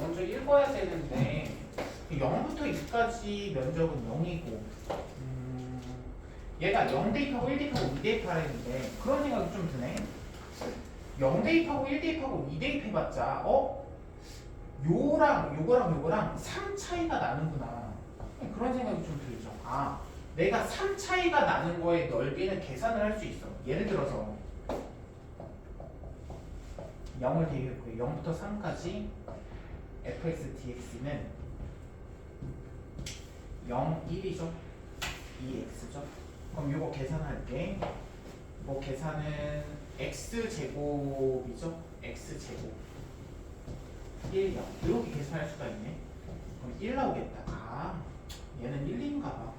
먼저 읽어야 되는데 0부터 2까지 면적은 0이고 얘가 0 대입하고 1 대입하고 2 대입하라는데 그런 생각이 좀 드네. 0 대입하고 1 대입하고 2 대입해봤자 요거랑 3 차이가 나는구나. 그런 생각이 좀 들죠. 아, 내가 3 차이가 나는 거의 넓이는 계산을 할 수 있어. 예를 들어서 0을 대입했고요. 0부터 3까지 fx dx는 0, 1이죠. 2x죠. 그럼 요거 계산할게. 뭐 계산은 x제곱이죠. x제곱 1, 0 이렇게 계산할 수가 있네. 그럼 1 나오겠다. 아, 얘는 1인가 봐.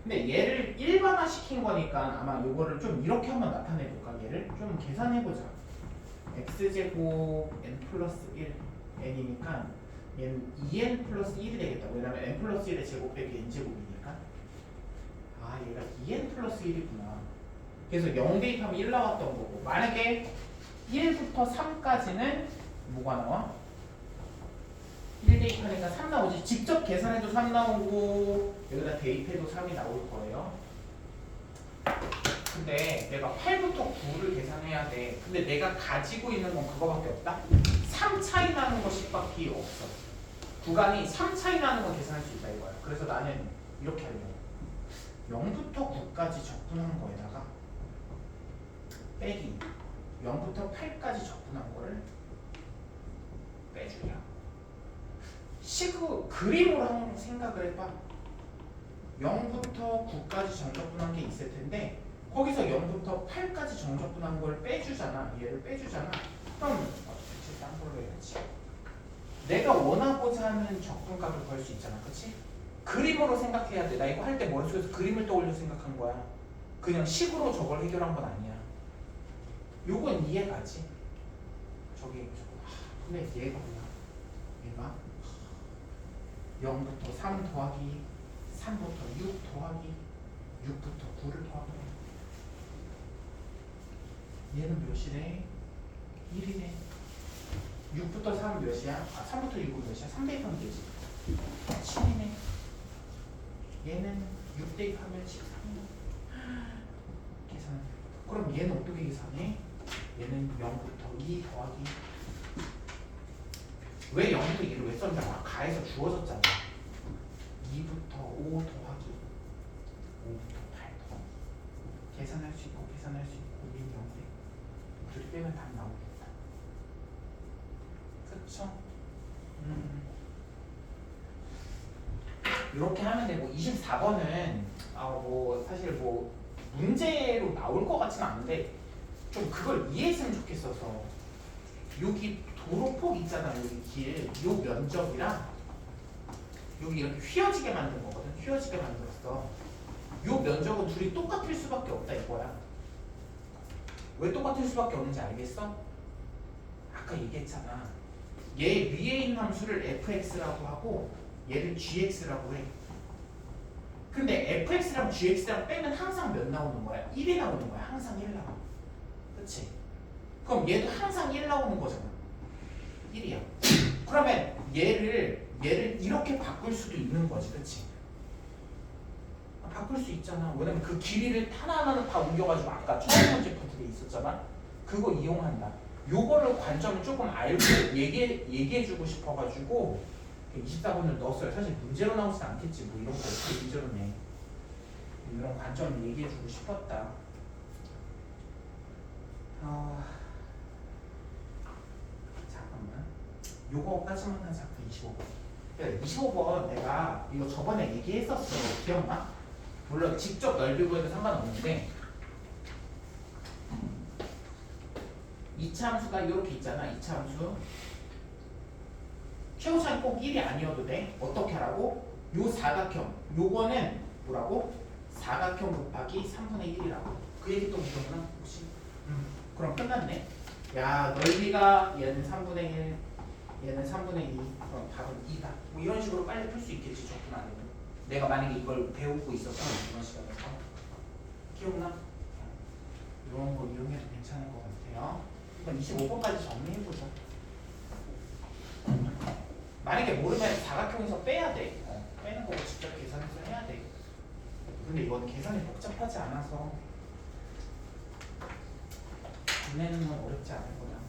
근데 얘를 일반화 시킨 거니까 아마 요거를 좀 이렇게 한번 나타내 볼까? 얘를 좀 계산해 보자. x제곱 n 플러스 1 n이니까 얘는 2n 플러스 1이 되겠다. 왜냐면 n 플러스 1의 제곱 빼기 n제곱이니까. 아, 얘가 2n 플러스 1이구나. 그래서 0 대입하면 1 나왔던 거고, 만약에 1부터 3까지는 뭐가 나와? 1 대입하니까 3 나오지. 직접 계산해도 3 나오고 여기다 대입해도 3이 나올 거예요. 근데 내가 8부터 9를 계산해야 돼. 근데 내가 가지고 있는 건 그거밖에 없다? 3 차이 나는 것밖에 없어. 구간이 3 차이 나는 건 계산할 수 있다 이거야. 그래서 나는 이렇게 하려고. 0부터 9까지 적분한 거에다가 빼기 0부터 8까지 적분한 거를 빼주냐. 그림으로 한번 생각을 해봐. 0부터 9까지 정적분한 게 있을 텐데 거기서 0부터 8까지 정적분한 걸 빼주잖아. 얘를 빼주잖아. 그럼 대체 딴 걸로 해야지. 내가 원하고자 하는 적분값을 구할 수 있잖아. 그치? 그림으로 생각해야 돼. 나 이거 할 때 머릿속에서 그림을 떠올려 생각한 거야. 그냥 식으로 저걸 해결한 건 아니야. 요건 이해가지? 근데 얘가 뭐야? 얘가 0부터 3 더하기 3부터 6 더하기 6부터 9를 더하기 얘는 몇이래? 1이네. 6부터 3은 몇이야? 3부터 6은 몇이야? 3 대입하면 되지. 7이네. 얘는 6 대입하면 13이야. 계산. 그럼 얘는 어떻게 계산해? 얘는 0부터 2 더하기 왜 0부터 2를 왜 썼냐? 가에서 주어졌잖아. 2부터 5 더하기 5부터 8 더하기 계산할 수 있고 계산할 수 있고 얘는 0대 둘이 빼면 답 나오겠다. 그쵸? 이렇게 하면 되고 24번은 뭐 사실 뭐 문제로 나올 것 같지는 않은데 좀 그걸 이해했으면 좋겠어서 여기 도로폭 있잖아. 여기 길, 요 면적이랑 여기 이렇게 휘어지게 만든 거거든. 휘어지게 만들었어. 요 면적은 둘이 똑같을 수밖에 없다 이거야. 왜 똑같을 수밖에 없는지 알겠어? 아까 얘기했잖아. 얘 위에 있는 함수를 fx라고 하고 얘를 gx라고 해. 근데 fx랑 gx랑 빼면 항상 몇 나오는 거야? 1이 나오는 거야. 항상 1 나와. 그치? 그럼 얘도 항상 1 나오는 거잖아. 1이야. 그러면 얘를 이렇게 바꿀 수도 있는 거지. 그치? 바꿀 수 있잖아. 왜냐면 그 길이를 하나하나는 다 옮겨가지고 아까 처음 문제 파트에 있었잖아. 그거 이용한다. 요거를 관점을 조금 알고 얘기해주고 싶어가지고 24번을 넣었어요. 사실 문제로 나오진 않겠지. 뭐 이런 거 어떻게 문제로 내. 이런 관점을 얘기해주고 싶었다. 잠깐만. 요거까지만 하자. 25번. 25번 내가 이거 저번에 얘기했었어. 기억나? 물론 직접 넓이 구해도 상관없는데 2차 함수가 이렇게 있잖아. 2차 함수 최고차는 꼭 1이 아니어도 돼. 어떻게 하라고? 요 사각형 요거는 뭐라고? 사각형 곱하기 3분의 1이라고. 그 얘기 또 묻었나? 혹시? 그럼 끝났네. 야, 넓이가 얘는 3분의 1 얘는 3분의 2 그럼 답은 2다. 뭐 이런 식으로 빨리 풀 수 있겠지. 적분 안 해도. 내가 만약에 이걸 배우고 있었어 이런 시간에서 기억나? 이런 거 이용해도 괜찮을 것 같아요. 이건 25번까지 정리해보자. 만약에 모르면 사각형에서 빼야 돼. 빼는 거고 직접 계산해서 해야 돼. 근데 이건 계산이 복잡하지 않아서 분해는 어렵지 않을 거야.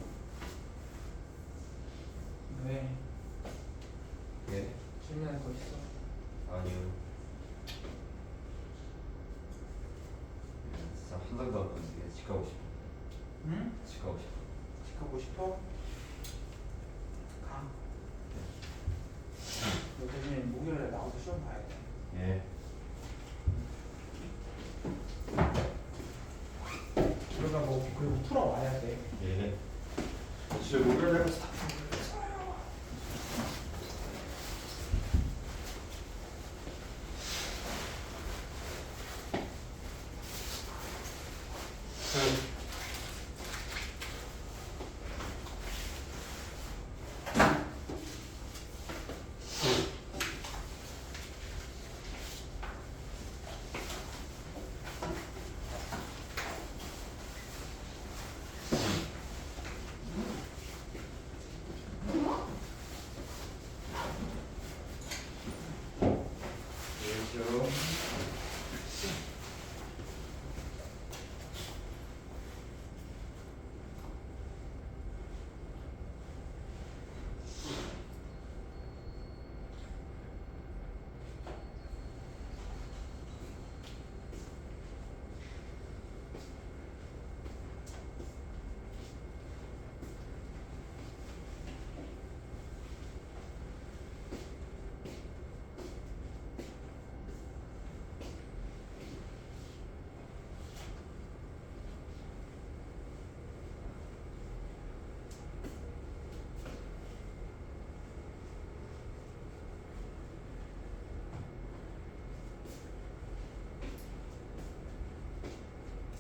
왜? 예? 질문할 거 있어? 아니요. 진짜 한 장도 안 보는데 집 가고 싶어. 응? 집 가고 싶어. 집 가고 싶어? 가. 요즘에 목요일에 나와서 시험 봐야 돼. 예. 우리가 뭐 그리고 풀어 와야 돼. 예. 집에 목요일에 가서 다 죠.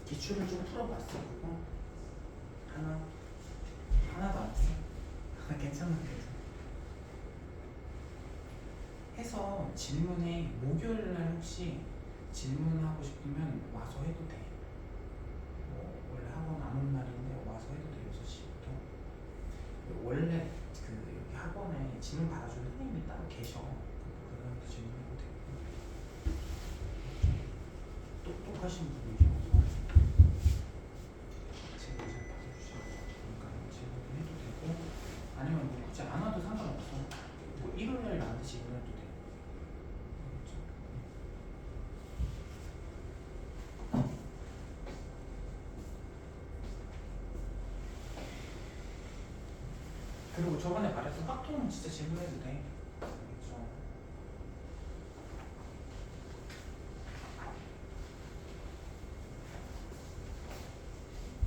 기출을 좀 풀어봤어. 그거 하나도 안 했어. 괜찮아. 해서 질문에 목요일 날 혹시 질문하고 싶으면 와서 해도 돼. 뭐 원래 학원 안 오는 날인데 와서 해도 돼. 6시부터. 원래 그 여기 학원에 질문 받아주는 선생님이 따로 계셔. 그분한테 질문해도 되고. 똑똑하신 분이셔서 질문 잘 받아주시고, 그러니까 질문도 해도 되고, 아니면 뭐 굳이 안 와도 상관없어. 뭐 일요일 날 나한테 질문해도 돼. 그리고 저번에 말했던 확통은 진짜 질문해도 돼. 알겠죠?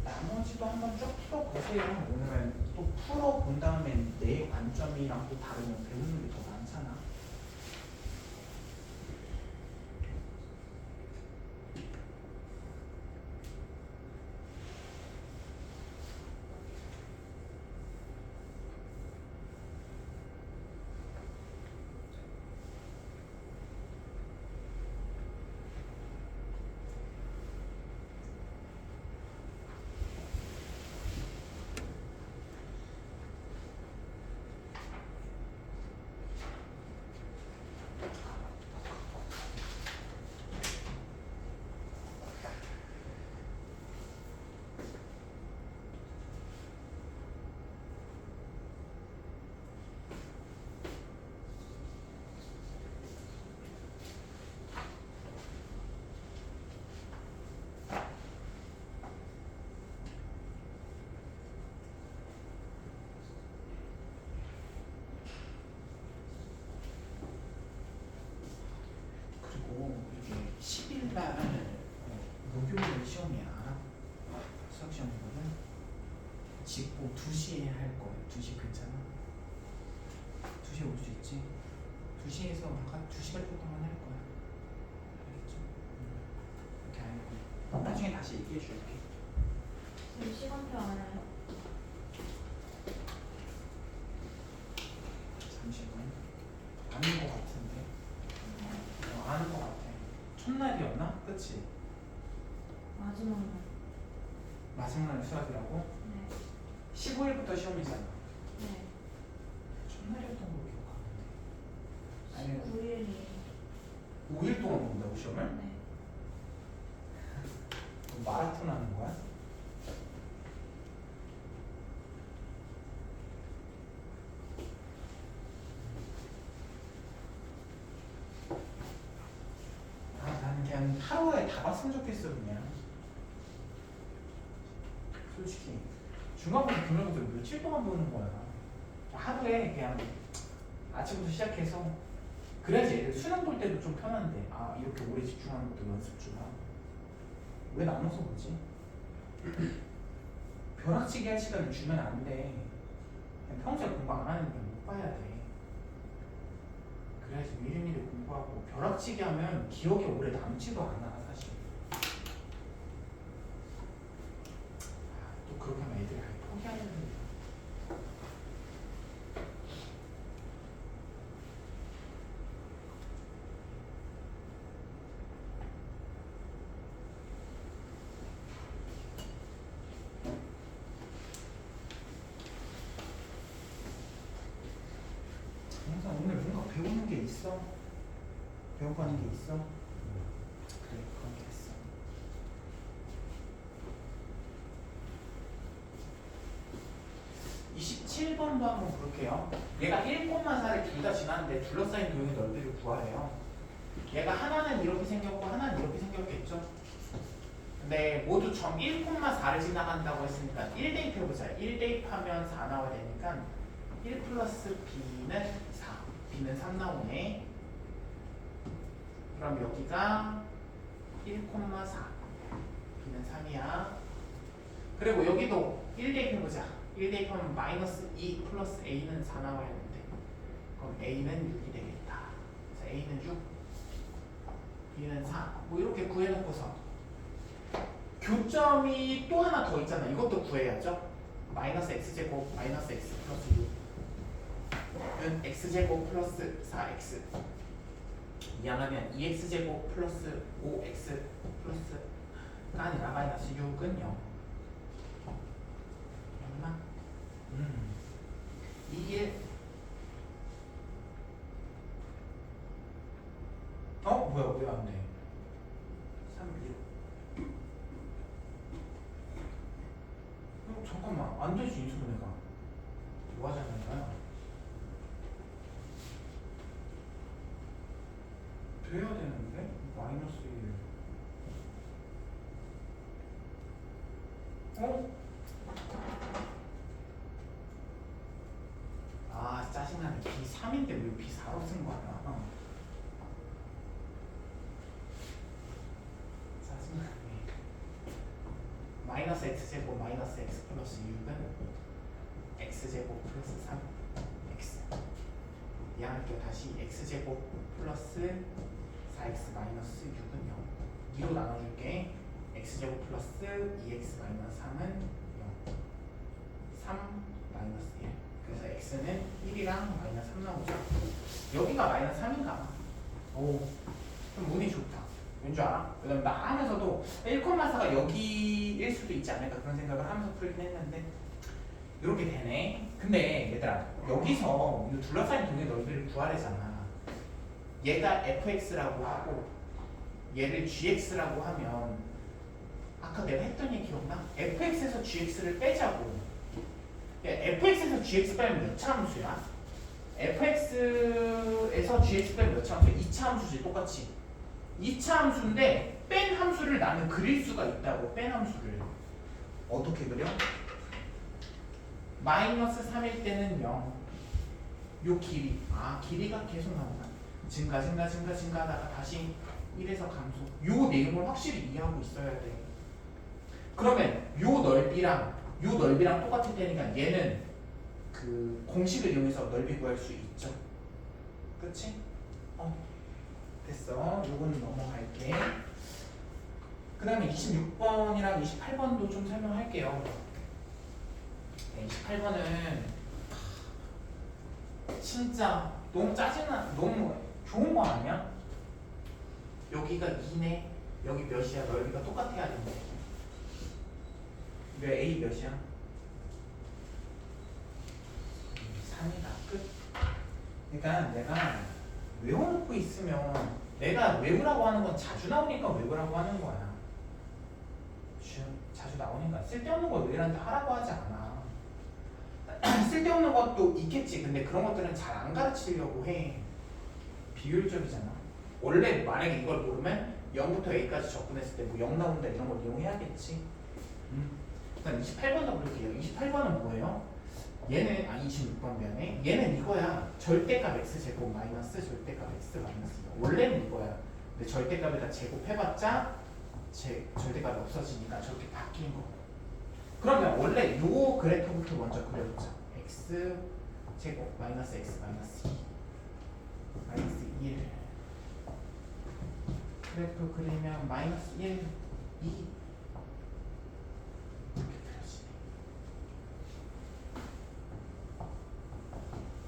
나머지도 한번 쭉 풀어보세요. 왜냐면 또 풀어본 다음에 내 관점이랑 또 다르면 배우는 게 더 많잖아. 그리고 이게 10일 날 목요일 시험이야. 수학 시험이거든. 직고 2시에 할 거야. 2시 괜찮아? 2시에 올 수 있지? 2시에서 아까 2시간 동안 할 거야. 알겠죠? 이렇게 알고 나중에 다시 얘기해 줄게. 지금 시간표 알아요? 잠시만. 아닌 것 같은데. 아는 것 같아. 첫날이었나? 그치? 마지막 날. 마지막 날 수학이라고? 네. 15일부터 시험이잖아. 네. 첫날 5일 동안 본다고 시험을? 네. 마라톤 하는 거야? 나는 그냥 하루에 다 봤으면 좋겠어 그냥. 솔직히 중간고사 기말고사 며칠 동안 보는 거야. 하루에 그냥 아침부터 시작해서 그래야지 애들 수능 볼 때도 좀 편한데 아 이렇게 오래 집중하는 것도 연습 주나? 왜 나눠서 보지? 벼락치기 할 시간을 주면 안 돼. 그냥 평소에 공부 안 하는 게 못 봐야 돼. 그래야지 미리미리 공부하고 벼락치기 하면 기억에 오래 남지도 않아 사실. 또 그렇게 하면 애들이 아예 포기하는 거야. 항상 오늘 뭔가 배우는 게 있어? 배워가는 게 있어? 그래 그런 게 있어. (27번도) 한번 볼게요. 얘가 1,4를 둘 다 지났는데 둘러싸인 도형의 넓이를 구하래요. 얘가 하나는 이렇게 생겼고 하나는 이렇게 생겼겠죠? 근데 모두 점 1,4를 지나간다고 했으니까 1대입 해보자. 1대입하면 4 나와야 되니까 1 플러스 b는 4, b는 3 나오네. 그럼 여기가 1,4, b는 3이야. 그리고 여기도 1대입 해보자. 1대입하면 마이너스 2 플러스 a는 4 나와야 되는데 그럼 a는 6이 되겠다. 그래서 a는 6, b는 4. 뭐 이렇게 구해놓고서 교점이 또 하나 더 있잖아. 이것도 구해야죠. 마이너스 x제곱 마이너스 x 플러스 6은 x제곱 플러스 4x 이항하면 2x제곱 플러스 5x 플러스가 아니라 마이너스 6은 0. 맞나? 2, 1 뭐야 왜 안 돼? 3, 1 잠깐만 안 되지 인수분해가. 뭐 하자는 거야? 돼야 되는데? 마이너스 1 아 짜증나네. B3인데 왜 B4로 쓴 거야? 짜증나네. 마이너스 x제곱 마이너스 x 플러스 6은 x제곱 플러스 3x 이항할게요. 다시 x제곱 플러스 4x 마이너스 6은 0. 2로 나눠줄게. x제곱 플러스 2x 마이너스 3은 0. 3 마이너스 1. 그래서 x는 1이랑 마이너스 3 나오죠. 여기가 마이너스 3인가? 오, 좀 운이 좋다. 왠 줄 알아? 왜냐면 나 하면서도 1,4가 여기일 수도 있지 않을까 그런 생각을 하면서 풀긴 했는데 이렇게 되네. 근데 얘들아 여기서 이 둘러싸인 동의 넓이를 구하래잖아. 얘가 fx라고 하고 얘를 gx라고 하면 아까 내가 했던 얘기 기억나? fx에서 gx를 빼자고. fx에서 gx 빼면 몇 차 함수야? fx에서 gx 빼면 몇 차 함수야? 2차 함수지 똑같이. 2차 함수인데 뺀 함수를 나는 그릴 수가 있다고. 뺀 함수를 어떻게 그려? 마이너스 3일 때는 0. 요 길이 길이가 계속 나온다. 증가하다가 다시 1에서 감소. 요 내용을 확실히 이해하고 있어야 돼. 그러면 요 넓이랑 똑같을 테니까 얘는 그 공식을 이용해서 넓이 구할 수 있죠. 그치? 됐어. 요거는 넘어갈게. 그 다음에 26번이랑 28번도 좀 설명할게요. 28번은 진짜 너무 짜증나. 너무 좋은 거 아니야? 여기가 2네. 여기 몇이야? 넓이가 똑같아야 되는데. 왜 A 몇이야? 3이다. 끝. 그러니까 내가 외워놓고 있으면 내가 외우라고 하는 건 자주 나오니까 외우라고 하는 거야. 자주 나오니까 쓸데없는 걸 외우라는데 하라고 하지 않아. 쓸데없는 것도 있겠지. 근데 그런 것들은 잘 안 가르치려고 해. 비효율적이잖아. 원래 만약에 이걸 모르면 0부터 A까지 접근했을 때 뭐 0 나온다 이런 걸 이용해야겠지. 일단 28번도 볼게요. 28번은 뭐예요? 얘는 26번 미안해. 얘는 이거야. 절대값 x제곱 마이너스 절대값 x 마이너스. 원래는 이거야. 근데 절대값에다 제곱해봤자 절대값이 없어지니까 저렇게 바뀐 거. 그러면 원래 요 그래프부터 먼저 그려보자. x 제곱 마이너스 x 마이너스 2 마이너스 1 그래프 그리면 마이너스 1 2 이렇게 그려지네.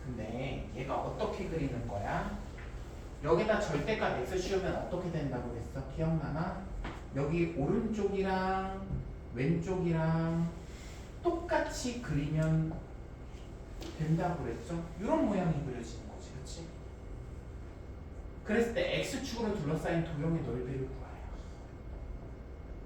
근데 얘가 어떻게 그리는 거야? 여기다 절대값 x 씌우면 어떻게 된다고 그랬어? 기억나나? 여기 오른쪽이랑 왼쪽이랑 똑같이 그리면 된다고 그랬죠? 이런 모양이 그려지는 거지, 그렇지? 그랬을 때 x축으로 둘러싸인 도형의 넓이를 구하래요.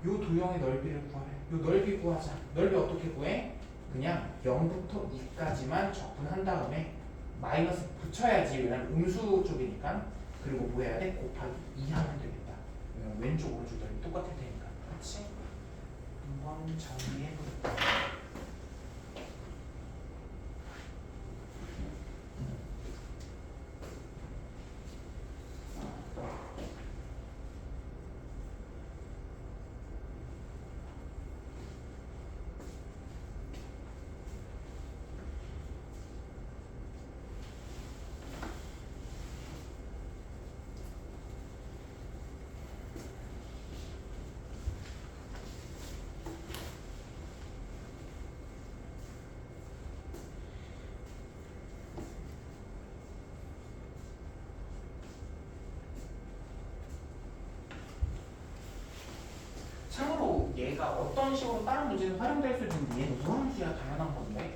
요 도형의 넓이를 구하래. 요 넓이 구하자. 넓이 어떻게 구해? 그냥 0부터 2까지만 적분한 다음에 마이너스 붙여야지. 왜냐면 음수 쪽이니까. 그리고 뭐 해야 돼? 곱하기 2 하면 되겠다. 왜냐면 왼쪽 오른쪽 넓이 똑같을 테니까. 그렇지? 한번 정리해 볼까? 참고로 얘가 어떤 식으로 다른 문제에 활용될 수 있는데 얘는 우함수야 당연한 건데.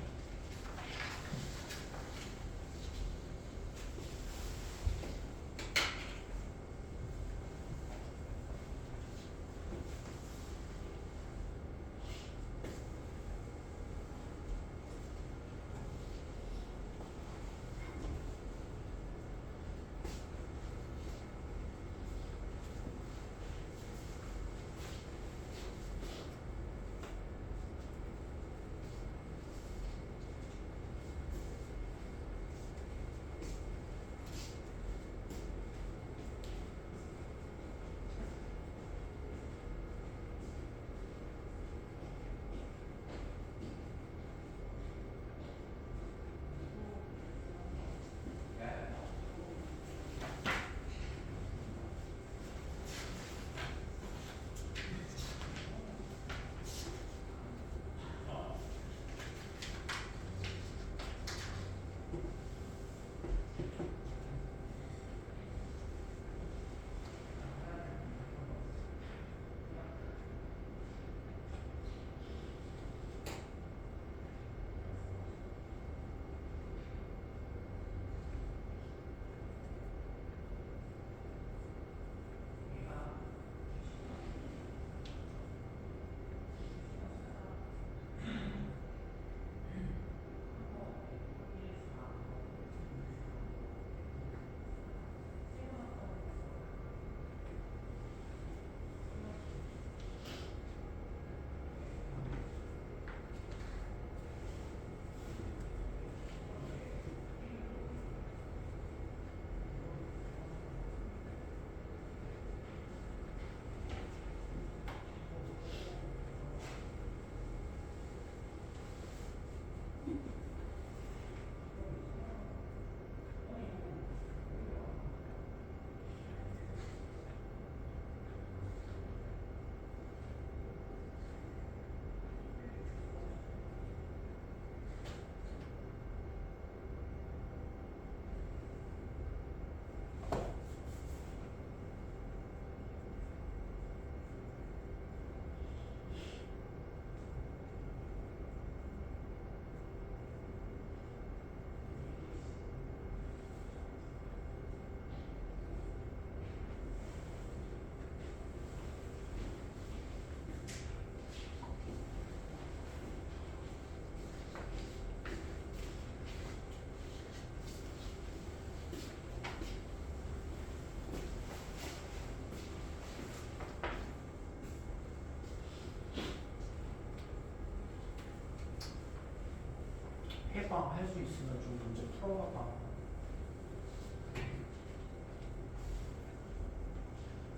해봐. 할 수 있으면 좀 문제 풀어봐봐.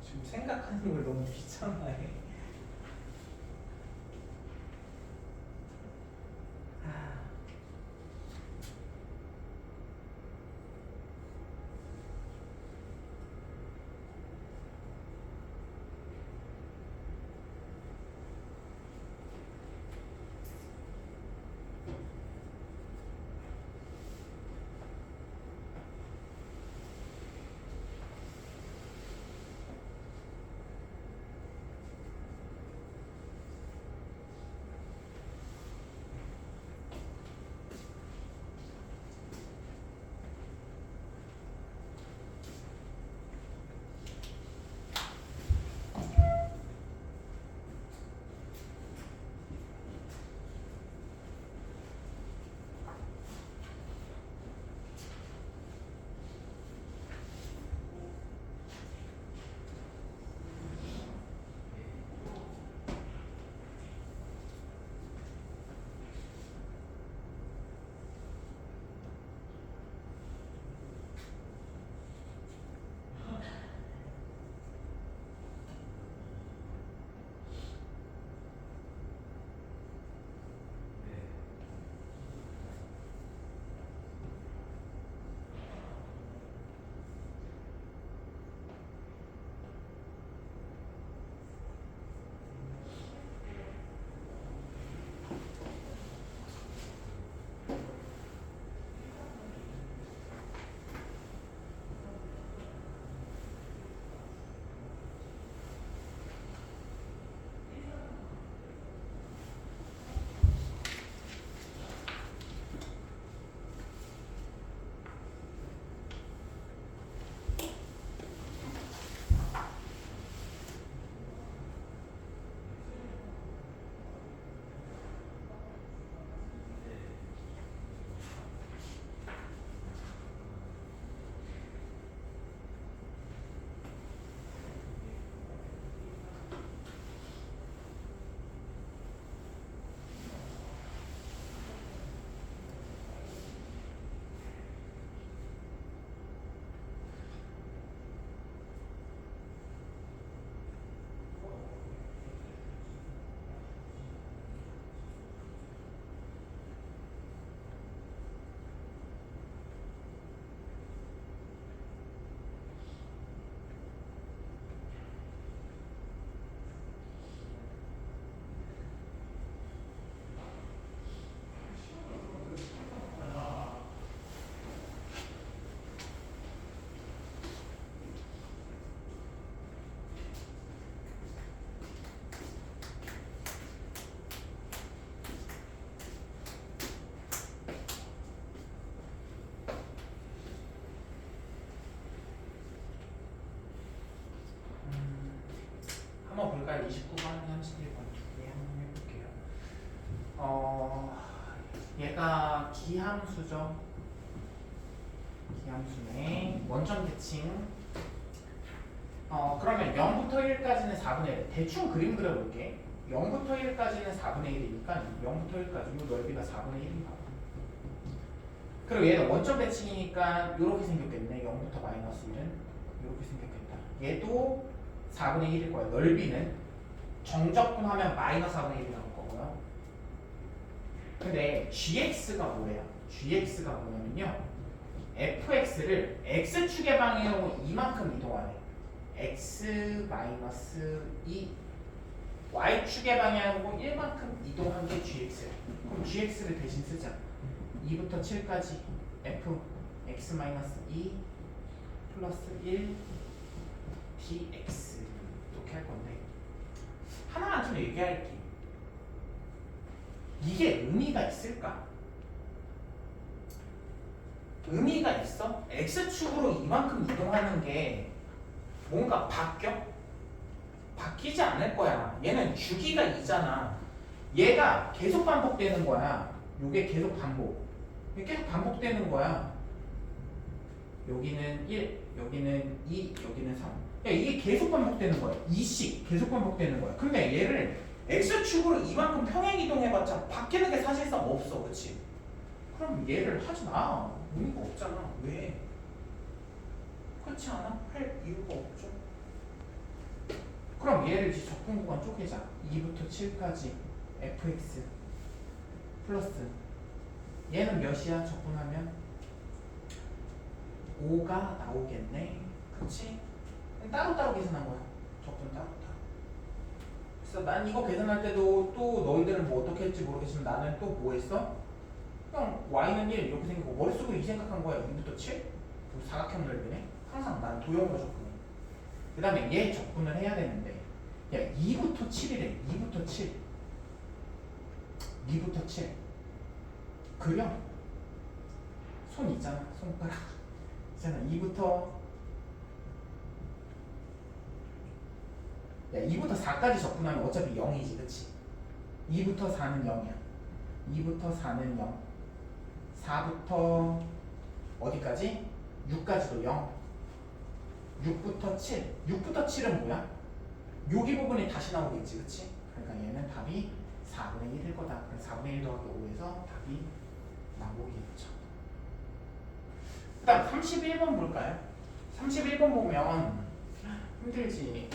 지금 생각하는 걸 너무 귀찮아해. 아. 한번 볼까요? 29번, 31번 두 개 한번 해볼게요. 얘가 기함수죠. 기함수네. 원점 대칭. 그러면 0부터 1까지는 4분의 1. 대충 그림 그려볼게. 0부터 1까지는 4분의 1이니까 0부터 1까지 이 넓이가 4분의 1인가. 그리고 얘는 원점 대칭이니까 이렇게 생겼겠네. 0부터 마이너스 1은 이렇게 생겼겠다. 얘도 4분의 1일 거예요. 넓이는 정적분하면 마이너스 4분의 1이 나올 거고요. 근데 gx가 뭐예요? gx가 뭐냐면요, fx를 x축의 방향으로 이만큼 이동하래. x 마이너스 2 y축의 방향으로 1만큼 이동한 게 gx예요. 그럼 gx를 대신 쓰자. 2부터 7까지 f x 마이너스 2 플러스 1 dx 이렇게 할 건데, 하나만 좀 얘기할게. 이게 의미가 있을까? 의미가 있어? x축으로 이만큼 이동하는 게 뭔가 바뀌어? 바뀌지 않을 거야. 얘는 주기가 2잖아. 얘가 계속 반복되는 거야. 요게 계속 반복. 이게 계속 반복되는 거야. 여기는 1, 여기는 2, 여기는 3. 야, 이게 계속 반복되는 거야. 2씩 계속 반복되는 거야. 근데 얘를 x축으로 이만큼 평행 이동해봤자 바뀌는 게 사실상 없어. 그치? 그럼 얘를 하지 마. 의미가 없잖아. 왜? 그렇지 않아? 할 이유가 없죠. 그럼 얘를 이제 적분 구간 쪼개자. 2부터 7까지 fx 플러스 얘는 몇이야? 적분하면 5가 나오겠네. 그치? 따로따로 계산한 거야. 적분 따로따로. 그래서 난 이거 계산할 때도 또 너희들은 뭐 어떻게 했지 모르겠지만 나는 또 뭐 했어? 그냥 y는 1 이렇게 생기고 머릿속으로 이 생각한 거야. 2부터 7? 사각형 넓이네. 항상 난 도형으로 접근해. 그 다음에 얘 접근을 해야 되는데 야 2부터 7이래. 2부터 7 2부터 7 그려. 손 있잖아. 손가락 있잖아. 2부터 야 2부터 4까지 접근하면 어차피 0이지. 그치? 2부터 4는 0이야. 2부터 4는 0 4부터 어디까지? 6까지도 0 6부터 7 6부터 7은 뭐야? 여기 부분이 다시 나오겠지. 그치? 그러니까 얘는 답이 4분의 1일 거다. 그래서 4분의 1 더하기 5에서 답이 나오겠죠. 그 다음 31번 볼까요? 31번 보면 힘들지.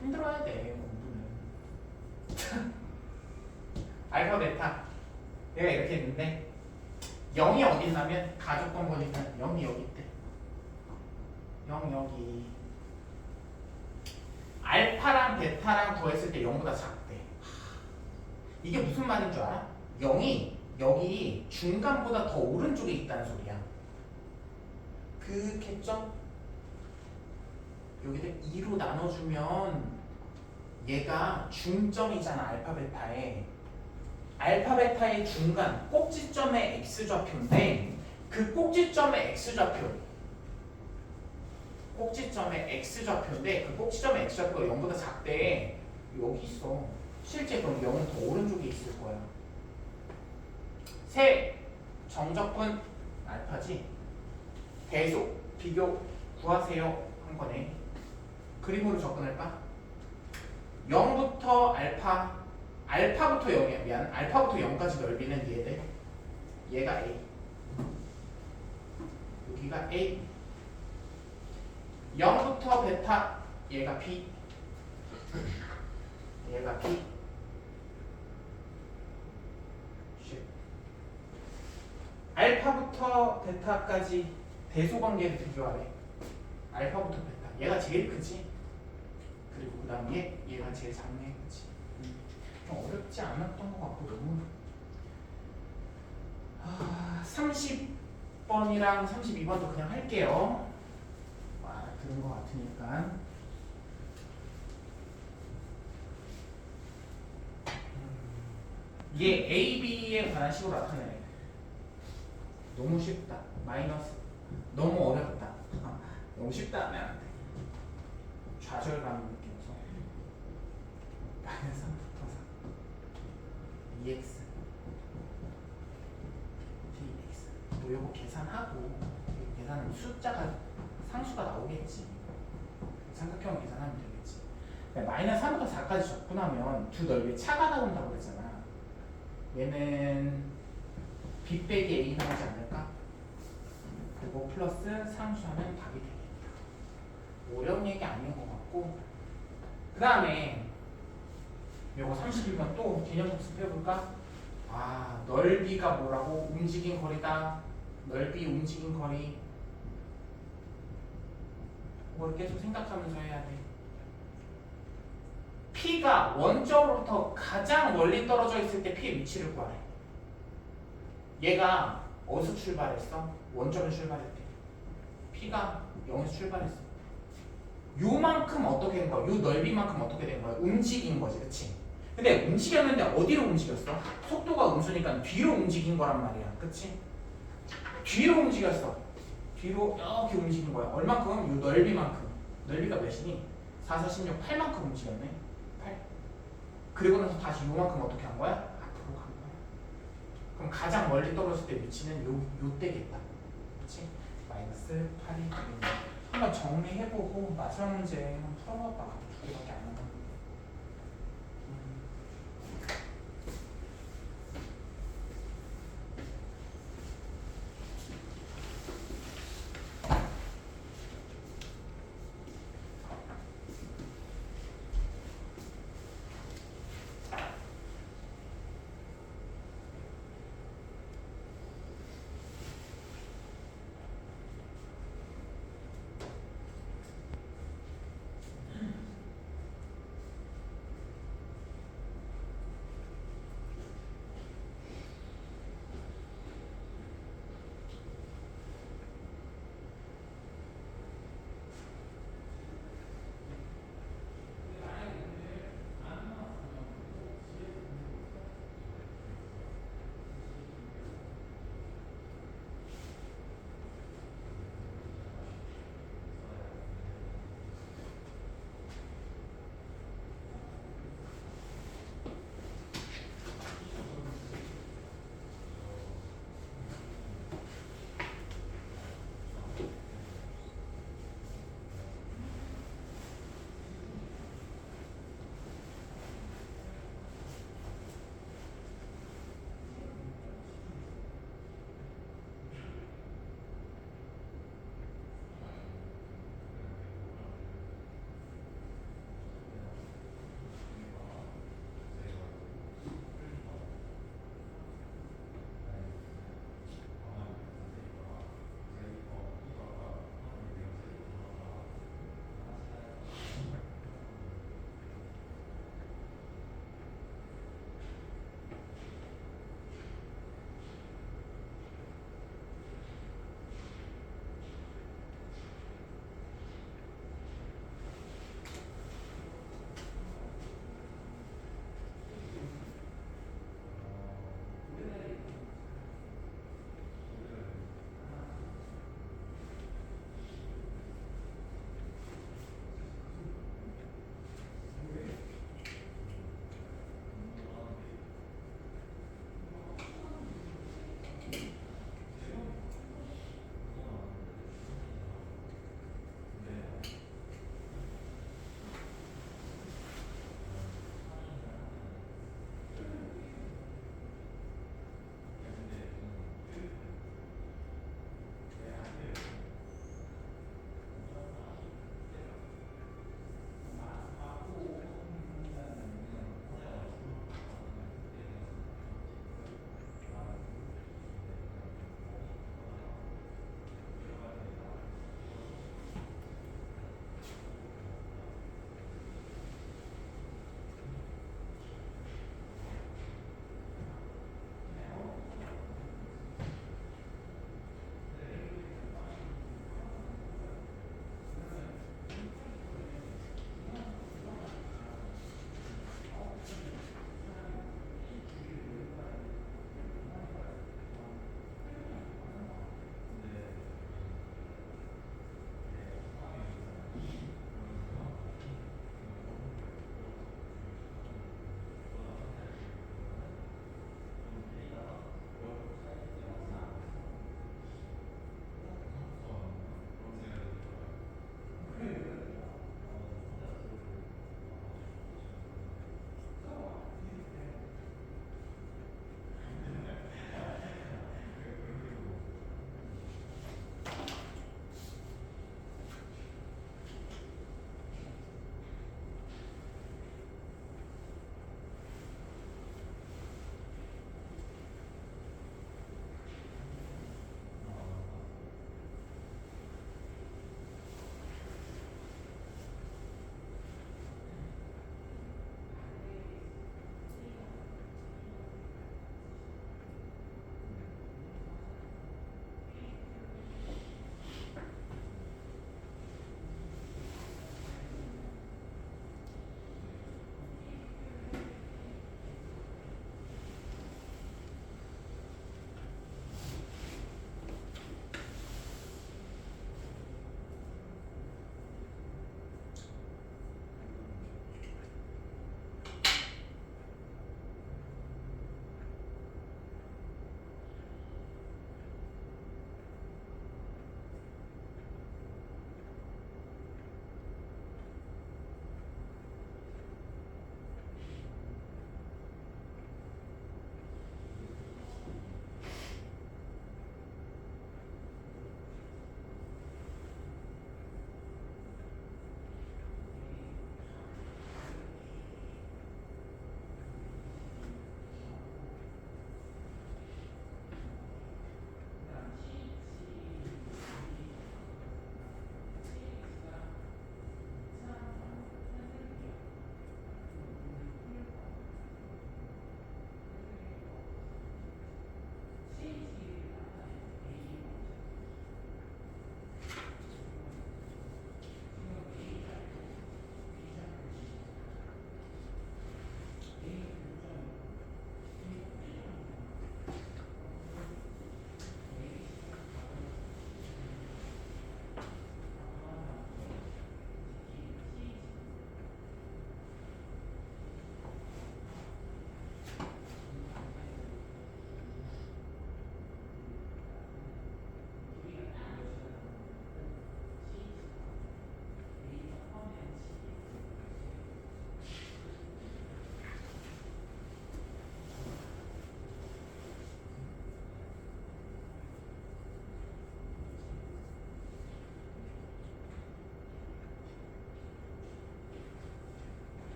힘들어야 돼 공부는. 알파 베타 내가 이렇게 했는데 0이 어디 있냐면 가족권 보니까 0이 여기 있대. 0 여기. 알파랑 베타랑 더했을 때 0보다 작대. 이게 무슨 말인 줄 알아? 0이 여기 중간보다 더 오른쪽에 있다는 소리야. 그 개점 여기를 2로 나눠주면 얘가 중점이잖아. 알파 베타에. 알파 베타의 중간 꼭지점의 x좌표인데 그 꼭지점의 x좌표인데 그 꼭지점의 x좌표가 0보다 작대. 여기 있어. 실제 그럼 0은 더 오른쪽에 있을 거야. 세 정적분 알파지. 대속 비교 구하세요 한 거네. 그림으로 접근할까? 0부터 알파부터 0이야. 미안. 알파부터 0까지 넓이는 얘들. 얘가 A. 여기가 A. 0부터 베타. 얘가 B. 얘가 B. 알파부터 베타까지 대소관계를 비교하래. 알파부터 베타. 얘가 제일 크지. 그리고 그 다음 얘가 제일 작네. 그치? 좀 어렵지 않았던 것 같고 너무 30번이랑 32번도 그냥 할게요. 들은 것 같으니까. 이게 A, B에 관한 식으로 나타내네. 너무 쉽다. 마이너스. 너무 어렵다. 너무 쉽다 하면 안 돼. 좌절감이 느껴서. 마이너스 3부터 4 2x dx 뭐 요거 계산하고 계산은 숫자가 상수가 나오겠지. 삼각형을 계산하면 되겠지. 마이너스 3부터 4까지 접근하면 두 넓이에 차가 나온다고 그랬잖아. 얘는 b 빼기 a 나오지 않을까? 그리고 플러스 상수하면 답이 되겠다. 어려운 얘기 아닌 것 같고. 그 다음에 요거 31번 또 개념 복습해볼까? 넓이가 뭐라고? 움직인 거리다. 넓이 움직인 거리. 그걸 계속 생각하면서 해야 돼. P가 원점으로부터 가장 멀리 떨어져 있을 때 P의 위치를 구하래. 얘가 어디서 출발했어? 원점에서 출발했대. P가 0에서 출발했어. 요만큼 어떻게 된 거야? 요 넓이만큼 어떻게 된 거야? 움직인 거지, 그치? 근데 움직였는데 어디로 움직였어? 속도가 음수니까 뒤로 움직인 거란 말이야, 그치? 뒤로 움직였어. 뒤로 이렇게 움직인 거야. 얼만큼? 요 넓이만큼. 넓이가 몇이니? 4, 4, 16, 8만큼 움직였네. 8. 그리고 나서 다시 요만큼 어떻게 한 거야? 앞으로 간 거야. 그럼 가장 멀리 떨어졌을 때 위치는 요 때겠다. 그치? 마이너스 8이 되겠네. 한번 정리해보고 마지막 문제 한번 풀어봐. 두 개밖에 안 남았는데.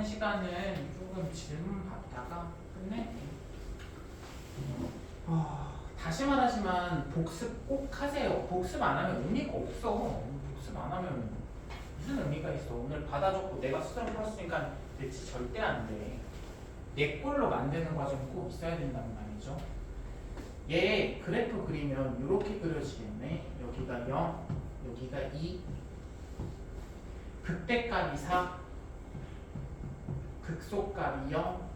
시간은 조금 질문 받다가 끝낼게. 다시 말하지만 복습 꼭 하세요. 복습 안 하면 의미가 없어. 복습 안 하면 무슨 의미가 있어. 오늘 받아줬고 내가 스스로 풀었으니까 대체 절대 안 돼. 내 꼴로 만드는 과정이 꼭 있어야 된다는 말이죠. 얘 그래프 그리면 이렇게 그려지겠네. 여기가 0, 여기가 2, 극대값이 4, 극소값이 0.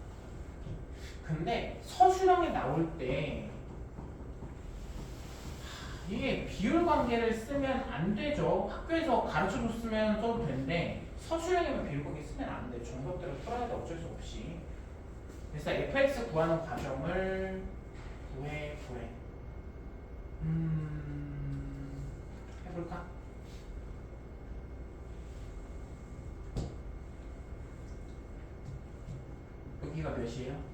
근데 서술형에 나올 때 이게 비율 관계를 쓰면 안 되죠. 학교에서 가르쳐 줬으면 써도 되는데 서술형이면 비율 관계 쓰면 안 돼. 정석대로 풀어야 돼. 어쩔 수 없이. 그래서 fx 구하는 과정을 구해. 해볼까? 여기가 몇이에요?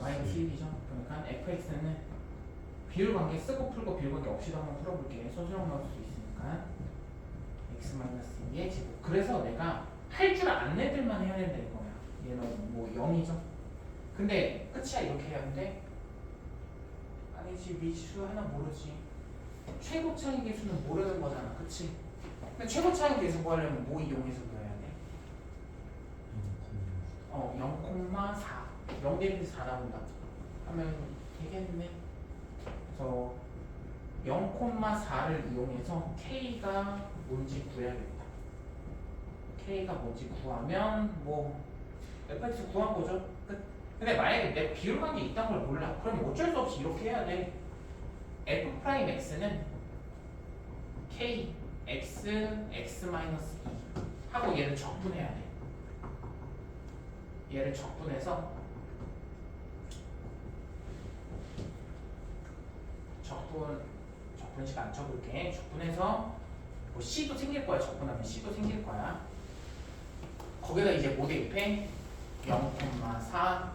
마이너스 1이죠. 그러니까 fx는 비율 관계 쓰고 풀고 비율 관계 없이도 한번 풀어볼게. 소수형 넣을 수 있으니까 x-2의 제곱. 그래서 내가 할 줄 아는 애들만 해야 된다 이거야. 얘는 뭐 0이죠. 근데 끝이야. 이렇게 해야 하는데 아니지, 미지수 하나 모르지. 최고 차이 계수는 모르는 거잖아. 그치? 근데 최고 차이 계수 구하려면 뭐 이용해서 구해야 돼? 0,4 0 대비해서 4 나온다 하면 되겠네. 그래서 0,4를 이용해서 K가 뭔지 구해야겠다. K가 뭔지 구하면 뭐 fx 구한 거죠. 끝. 근데 만약에 내 비율 관계 있다는 걸 몰라. 그럼 어쩔 수 없이 이렇게 해야 돼. f'x는 K, x, x-2 하고 얘를 적분해야 돼. 얘를 적분해서 적분식 안 쳐볼게. 적분해서 뭐 C도 생길 거야. 적분하면 C도 생길 거야. 거기다 이제 뭐 대입해? 0,4,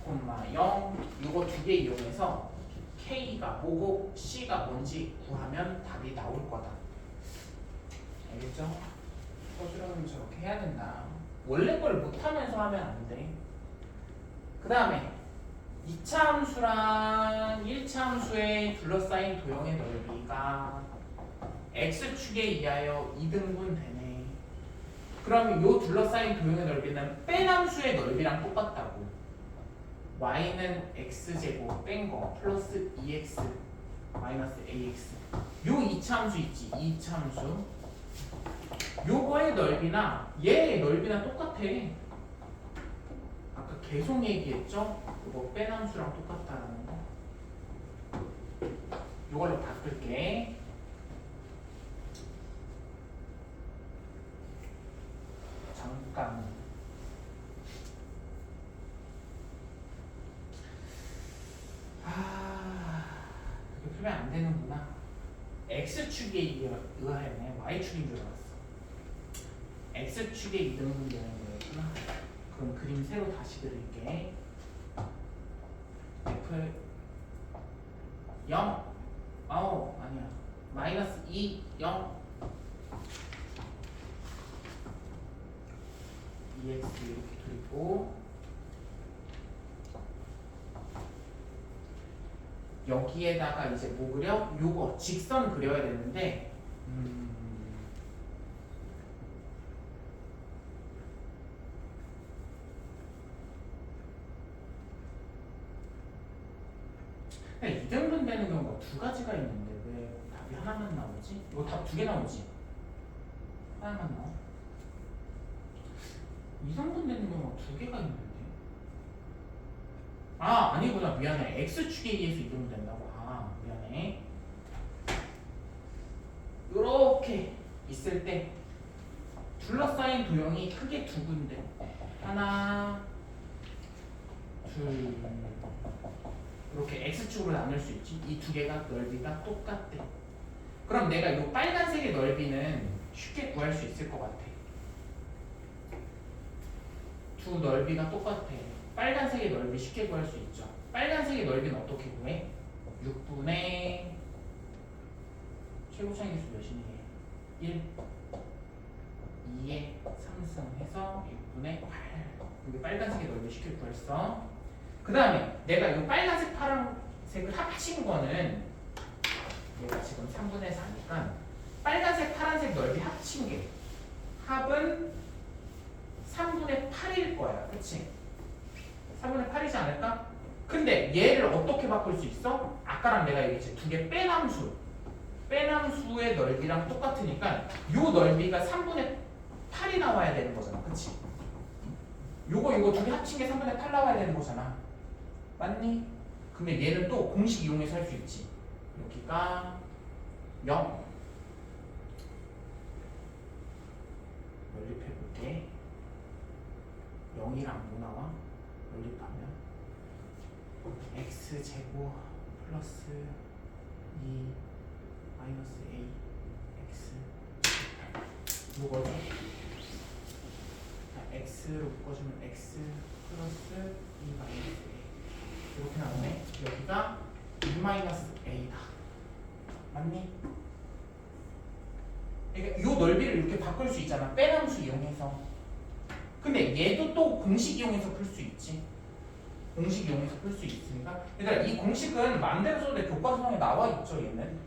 2,0 이거 두 개 이용해서 K가 뭐고 C가 뭔지 구하면 답이 나올 거다. 알겠죠? 서술형은 저렇게 해야 된다. 원래 걸 못하면서 하면 안 돼. 그 다음에 2차 함수랑 1차 함수에 둘러싸인 도형의 넓이가 x축에 의하여 2등분 되네. 그럼 요 둘러싸인 도형의 넓이는 뺀 함수의 넓이랑 똑같다고. y는 x제곱 뺀 거 플러스 2x 마이너스 ax. 요 2차 함수 있지. 2차 함수. 요거의 넓이나 얘의 넓이랑 똑같아. 아까 계속 얘기했죠? 요거 뺀 함수랑 똑같다는 거. 요걸로 바꿀게. 잠깐. 이렇게 풀면 안 되는구나. x축에 의하여네. y축인 줄 알았어. x축에 2등분 되는 거였구나. 그럼 그림 새로 다시 그릴게. f 0 아니야. 마이너스 2 0 2x 이렇게 그리고 여기에다가 이제 뭐 그려? 요거 직선 그려야 되는데 그냥 2등분 되는 경우가 두 가지가 있는데 왜 답이 하나만 나오지? 이거 답 두 개 나오지? 하나만 나와? 2등분 되는 경우가 두 개가 있는데 아니구나. 미안해. x축에 의해서 2등분 된다고. 미안해. 요렇게 있을 때 둘러싸인 도형이 크게 두 군데. 하나 둘 이렇게 x축으로 나눌 수 있지. 이 두 개가 넓이가 똑같대. 그럼 내가 이 빨간색의 넓이는 쉽게 구할 수 있을 것 같아. 두 넓이가 똑같아. 빨간색의 넓이 쉽게 구할 수 있죠. 빨간색의 넓이는 어떻게 구해? 6분의 최고 차이 계수 몇이니? 1 해서 6분의 8. 이게 빨간색의 넓이 시킬 거였어. 그 다음에 내가 이 빨간색 파란색을 합친 거는 얘가 지금 3분의 4니까 빨간색 파란색 넓이 합친 게 합은 3분의 8일 거야. 그치? 3분의 8이지 않을까? 근데 얘를 어떻게 바꿀 수 있어? 아까랑 내가 얘기했지. 두 개 빼남수. 빼남수의 넓이랑 똑같으니까 요 넓이가 3분의 8이 나와야 되는 거잖아. 그치? 요거 두 개 합친 게 3분의 8 나와야 되는 거잖아. 맞니? 그러면 얘는 또 공식 이용해서 할 수 있지. 여기가 0. 연립해볼게. 0이랑 뭐 나와? 연립하면 x제곱 플러스 2 마이너스 a x 요거죠? x로 묶어주면 x 플러스 2 마이너스 a 이렇게 나오네. 여기가 2 마이너스 a다. 맞니? 그러니까 이 넓이를 이렇게 바꿀 수 있잖아. 빼남수 이용해서. 근데 얘도 또 공식 이용해서 풀 수 있지. 공식 이용해서 풀 수 있으니까. 얘들아 이 공식은 마음대로 써도 돼. 교과서에 나와 있죠 얘는.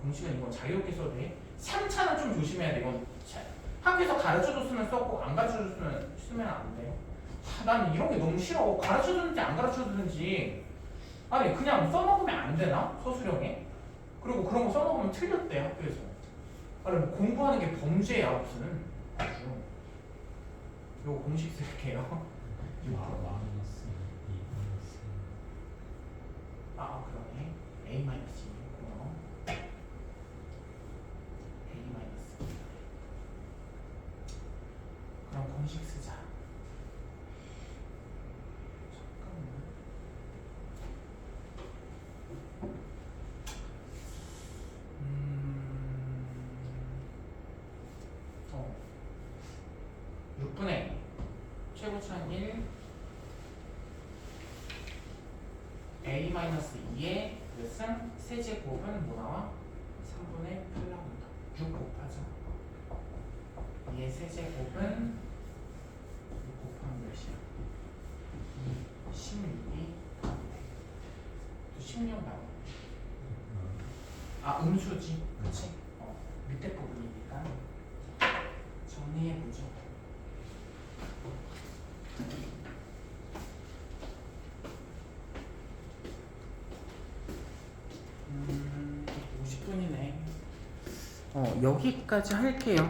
공식은 이건 자유롭게 써도 돼. 3차는 좀 조심해야 돼. 이건 학교에서 가르쳐줬으면 썼고 안 가르쳐줬으면 쓰면 안 돼. 난 이런 게 너무 싫어. 가르쳐줬는지 안 가르쳐줬는지 아니 그냥 써먹으면 안 되나? 서술형에? 그리고 그런 거 써먹으면 틀렸대 학교에서. 아니 뭐 공부하는 게 범죄야 무슨. 아주. 이거 공식 쓸게요. 마이너스 2 마이너스 아 그러네. a 마이너스 2고요. a 마이너스 2. 그럼 공식 쓰자. 잠깐만. 어. 6분의 최고차는 1 a-2의 몇은 세제곱은 뭐 나와? 3분의 8 나온다. 6 곱하자. 2의 세제곱은 6 곱하면 몇이야? 16이 또 16 나와. 아 음수지. 그치? 밑에 부분이니까 정리해보죠. 50분이네. 여기까지 할게요.